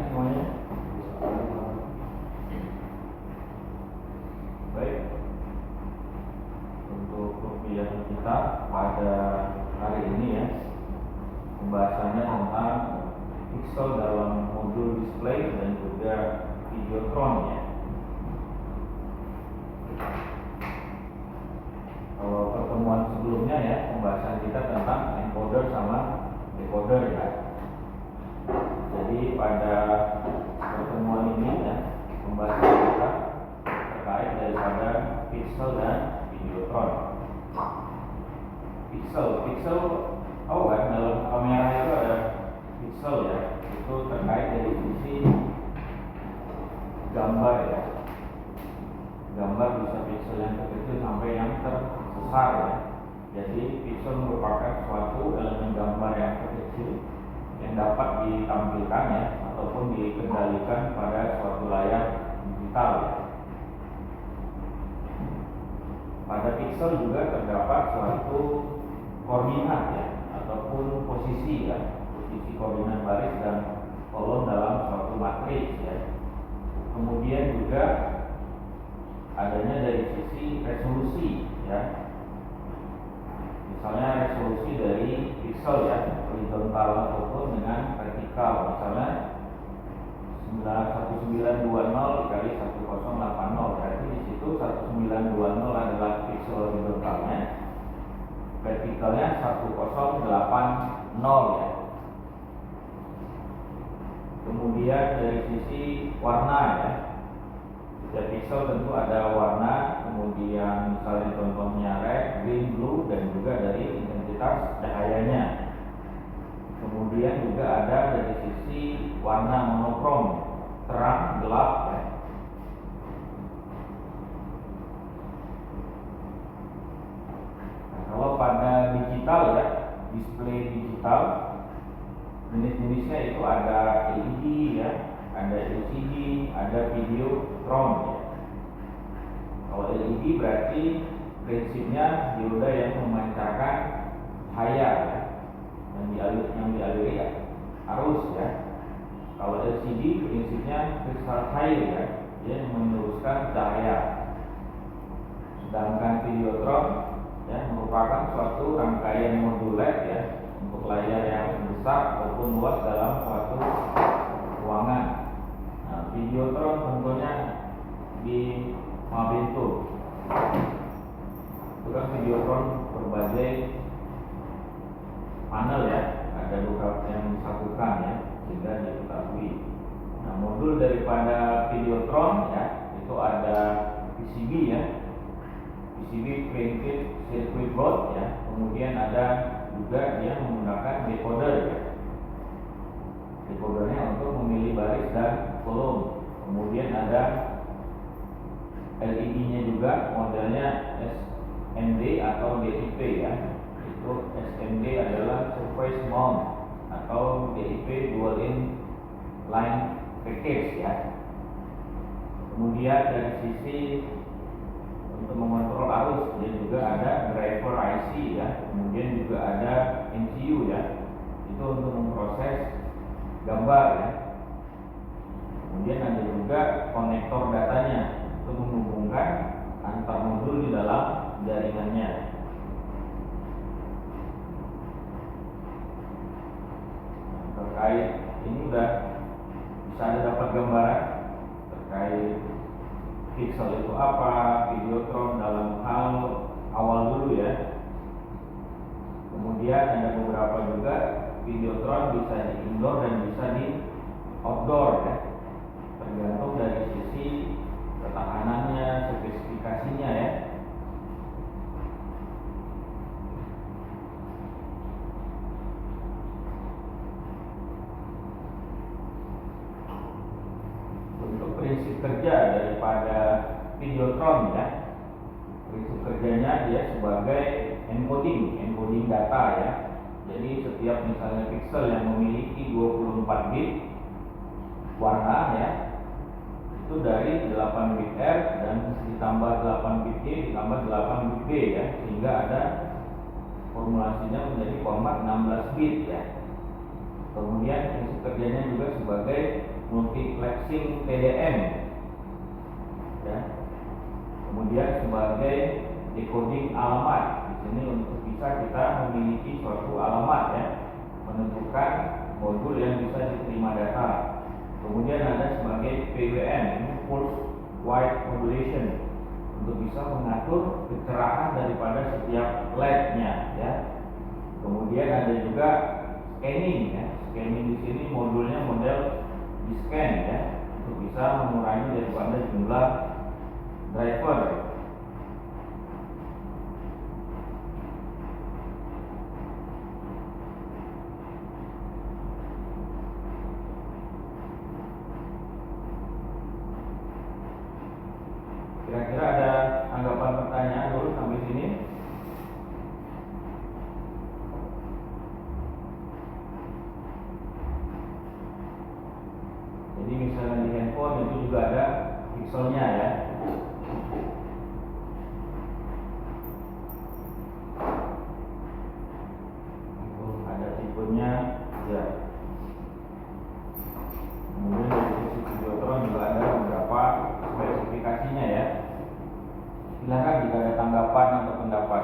semuanya? Baik. Untuk rupiah kita pada hari ini ya, pembahasannya tentang pixel dalam modul display dan juga videotron ya. Kalau pertemuan sebelumnya ya, pembahasan kita tentang encoder sama decoder ya. Jadi pada pertemuan ini ya, pembahasan kita terkait daripada pixel dan videotron. Pixel, oh kan dalam kamera itu ada pixel ya, itu terkait dari sisi gambar ya. Gambar bisa pixel yang terkecil sampai yang terbesar ya. Jadi pixel merupakan suatu elemen gambar yang terkecil yang dapat ditampilkan ya ataupun dikendalikan pada suatu layar digital ya. Pada pixel juga terdapat suatu koordinat ya ataupun posisi ya, posisi koordinat baris dan kolom dalam suatu matriks ya. Kemudian juga adanya dari sisi resolusi ya. Misalnya resolusi dari pixel ya, horizontal ataupun dengan vertikal. Misalnya 1920 dikali 1080, berarti di situ 1920 adalah pixel horizontalnya, vertikalnya 1080 ya. Kemudian dari sisi warna ya, setiap pixel tentu ada warna, kemudian misalnya contohnya red, green, blue, dan juga dari intensitas cahayanya. Kemudian juga ada dari sisi warna monokrom, terang, gelap ya. Nah, kalau pada digital ya, display digital, jenis-jenisnya itu ada LED ya, ada LCD, ada videotron ya. Kalau LED berarti prinsipnya dioda yang memancarkan cahaya ya, yang dialiri ya, arus ya. Kalau LCD prinsipnya kristal cair ya, dia meneruskan cahaya. Sedangkan videotron ya merupakan suatu rangkaian modul LED ya untuk layar yang besar ataupun luas dalam suatu ruangan. Nah, videotron tentunya di Mabentur. Itu kan videotron berbagai panel ya, ada beberapa yang disatukan ya, sehingga diketahui. Nah, modul daripada videotron ya, itu ada PCB ya, PCB printed circuit board ya, kemudian ada juga dia menggunakan decoder ya. Decodernya untuk memilih baris dan kolom. Kemudian ada LED-nya juga, modelnya SMD atau DIP ya. Itu SMD adalah surface mount atau DIP dual in line package ya. Kemudian dari sisi untuk mengontrol arus, dia juga ada driver IC ya. Kemudian juga ada MCU ya. Itu untuk memproses gambar ya. Kemudian ada juga konektor datanya untuk menghubungkan antar modul di dalam jaringannya. Nah, terkait ini udah bisa ada dapat gambaran terkait pixel itu apa, videotron dalam hal awal dulu ya. Kemudian ada beberapa juga videotron bisa di indoor dan bisa di outdoor ya, tergantung dari sisi ketahanannya, spesifikasinya ya. Untuk prinsip kerja daripada videotron ya, prinsip kerjanya dia sebagai encoding data ya. Jadi setiap misalnya pixel yang memiliki 24 bit warna ya, itu dari 8 bit R dan ditambah 8 bit Y ditambah 8 bit B ya, sehingga ada formulasinya menjadi format 16 bit ya. Kemudian prinsip kerjanya juga sebagai multiplexing PDM, ya. Kemudian sebagai decoding alamat, di sini untuk bisa kita memiliki suatu alamat, ya, menentukan modul yang bisa diterima data. Kemudian ada sebagai PWM, ini pulse width modulation, untuk bisa mengatur kecerahan daripada setiap LED-nya, ya. Kemudian ada juga scanning, ya. Scanning di sini modulnya model di scan, ya, untuk bisa mengurangi daripada jumlah driver. Kira-kira ada anggapan pertanyaan dulu sampai sini? Jadi misalnya di handphone itu juga ada pixelnya, ya. Ada tipenya, ya. Kemudian dari sisi videotron juga ada beberapa spesifikasinya, ya. Silakan jika ada tanggapan atau pendapat.